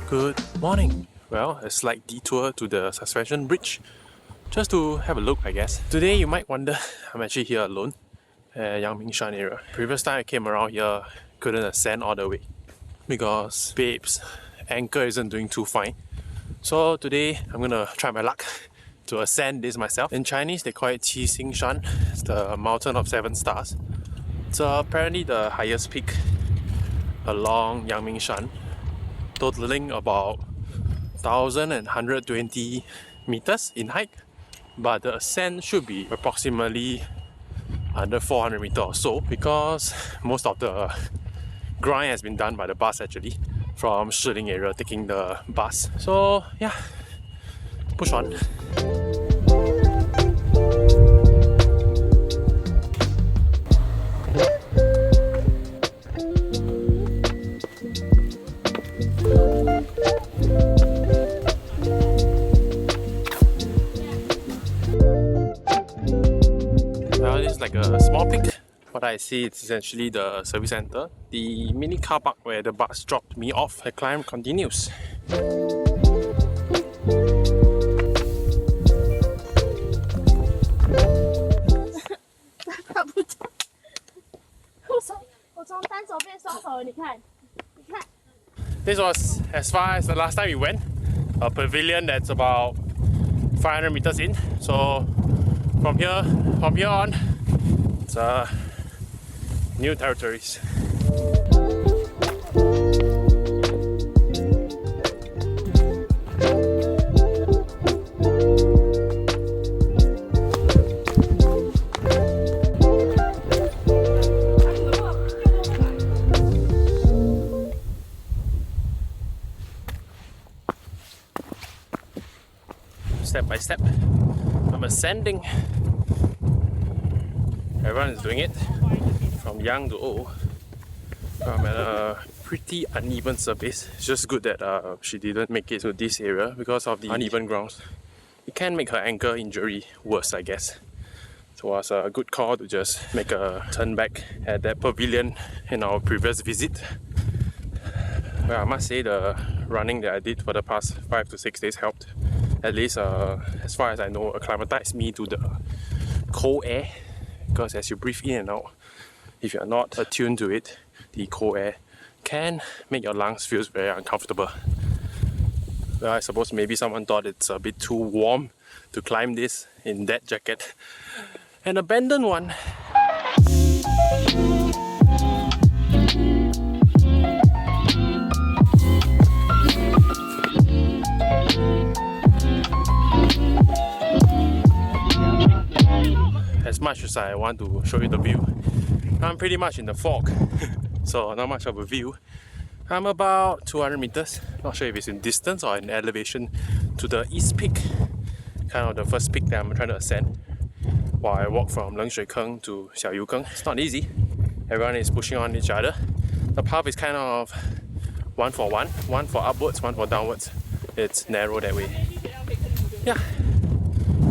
Good morning. Well, a slight detour to the suspension bridge just to have a look, I guess. Today you might wonder, I'm actually here alone at Yangmingshan area. Previous time I came around here, couldn't ascend all the way because babe's anchor isn't doing too fine. So today I'm gonna try my luck to ascend this myself. In Chinese they call it Yangmingshan. It's the mountain of 7 stars. It's apparently the highest peak along Yangmingshan, totaling about 1,120 meters in height, but the ascent should be approximately under 400 meters or so because most of the grind has been done by the bus actually from Shiling area, taking the bus. So yeah, push on. Like a small peak. What I see, it's essentially the service center. The mini car park where the bus dropped me off. The climb continues. This was as far as the last time we went. A pavilion that's about 500 meters in. So from here on, it's new territories. Step by step, I'm ascending. Everyone is doing it, from young to old. I'm at a pretty uneven surface. It's just good that she didn't make it to this area because of the uneven grounds. It can make her ankle injury worse, I guess. So it was a good call to just make a turn back at that pavilion in our previous visit. Well, I must say the running that I did for the past 5 to 6 days helped. At least as far as I know, acclimatized me to the cold air. Because as you breathe in and out, if you're not attuned to it, the cold air can make your lungs feel very uncomfortable. Well, I suppose maybe someone thought it's a bit too warm to climb this in that jacket. An abandoned one. As much as I want to show you the view, I'm pretty much in the fog, so not much of a view. I'm about 200 meters, not sure if it's in distance or in elevation to the east peak, kind of the first peak that I'm trying to ascend, while I walk from Lengshuikeng to Xiaoyukeng. It's not easy, everyone is pushing on each other. The path is kind of one for upwards, one for downwards. It's narrow that way. Yeah,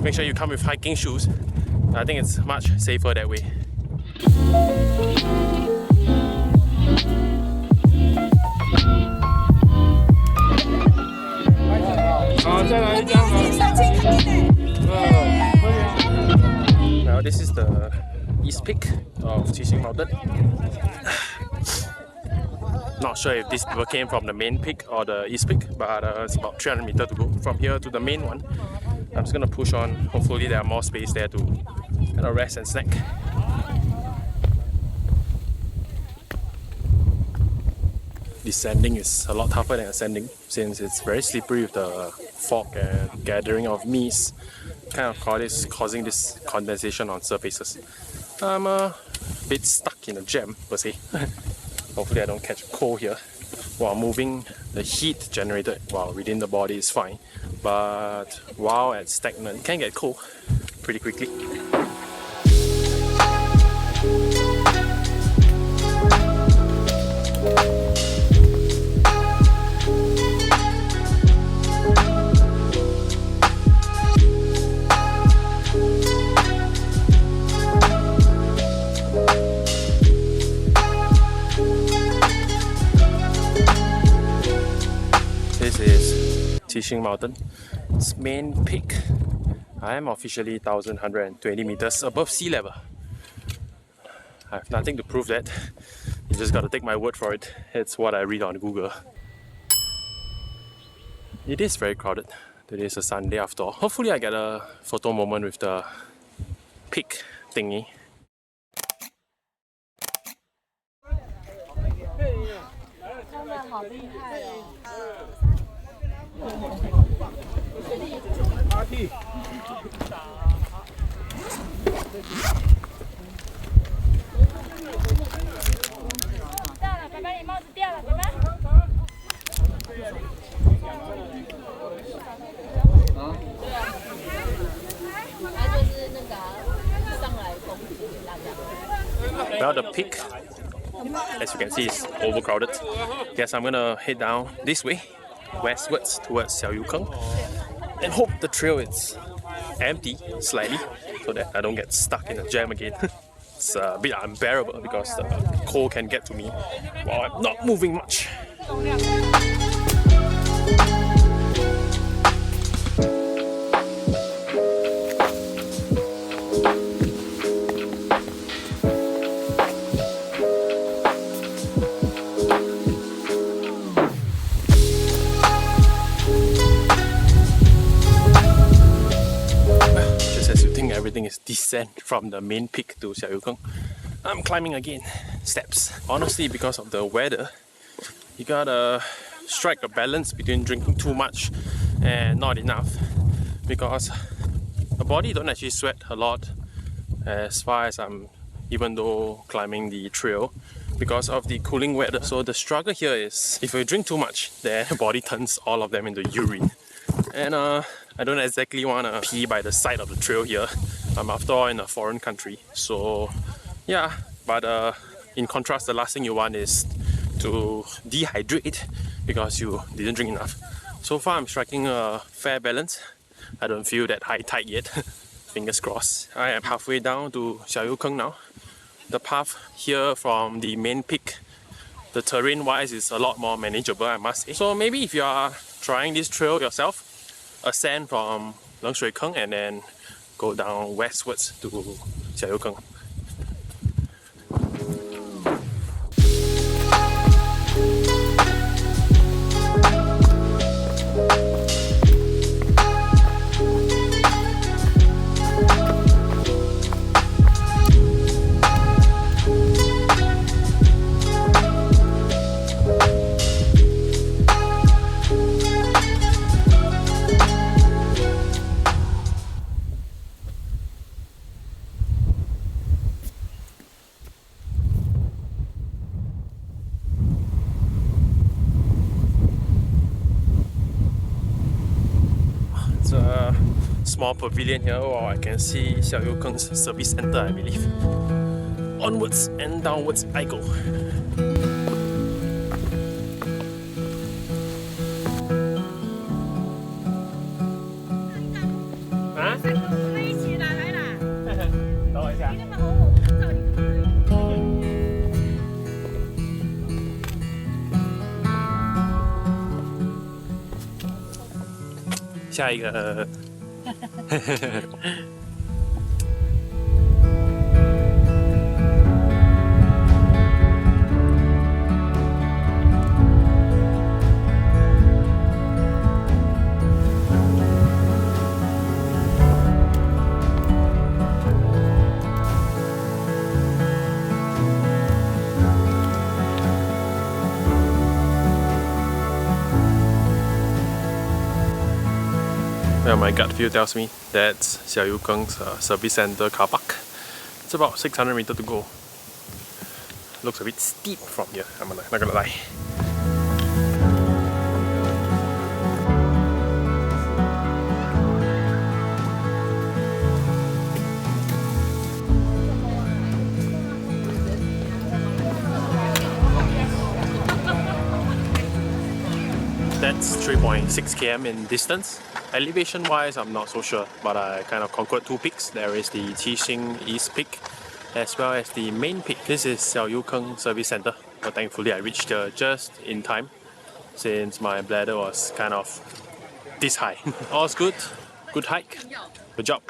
make sure you come with hiking shoes. I think it's much safer that way. Now this is the east peak of Qixing Mountain. Not sure if these people came from the main peak or the east peak, but it's about 300 meters to go from here to the main one. I'm just gonna push on. Hopefully there are more space there to kind of rest and snack. Descending is a lot tougher than ascending since it's very slippery with the fog and gathering of mist, kind of causing this condensation on surfaces. I'm a bit stuck in a jam per se. Hopefully I don't catch a cold here. While moving, the heat generated while within the body is fine, but while at stagnant, it can get cold pretty quickly. Xing Mountain. Its main peak. I am officially 1,120 meters above sea level. I have nothing to prove that. You just gotta take my word for it. It's what I read on Google. It is very crowded. Today is a Sunday after all. Hopefully I get a photo moment with the peak thingy. Well, the peak, as you can see, is overcrowded. Guess I'm gonna head down this way, westwards towards Xiaoyukeng, and hope the trail is empty slightly so that I don't get stuck in a jam again. It's a bit unbearable because the cold can get to me while I'm not moving much. Everything is descent from the main peak to Xiaoyukeng. I'm climbing again, steps. Honestly, because of the weather, you gotta strike a balance between drinking too much and not enough, because the body don't actually sweat a lot as far as even though climbing the trail, because of the cooling weather. So the struggle here is if you drink too much, then the body turns all of them into urine. And I don't exactly want to pee by the side of the trail here. I'm after all in a foreign country. So yeah, but in contrast, the last thing you want is to dehydrate because you didn't drink enough. So far I'm striking a fair balance. I don't feel that high tide yet. Fingers crossed. I am halfway down to Xiaoyukeng now. The path here from the main peak, the terrain wise, is a lot more manageable, I must say. So maybe if you are trying this trail yourself, ascend from Lengshuikeng and then go down westwards to Xiaoyukeng. Small pavilion here while I can see Xiaoyukeng's service center, I believe. Onwards and downwards I go. Huh? 等我一下。下一个。Well, my gut feel tells me that's Xiaoyukeng's service center car park. It's about 600 meters to go. Looks a bit steep from here, I'm not gonna lie. That's 3.6 km in distance. Elevation wise, I'm not so sure, but I kind of conquered two peaks. There is the Qixing East Peak as well as the main peak. This is Xiaoyukeng Service Center, but thankfully I reached just in time since my bladder was kind of this high. All's good. Good hike. Good job.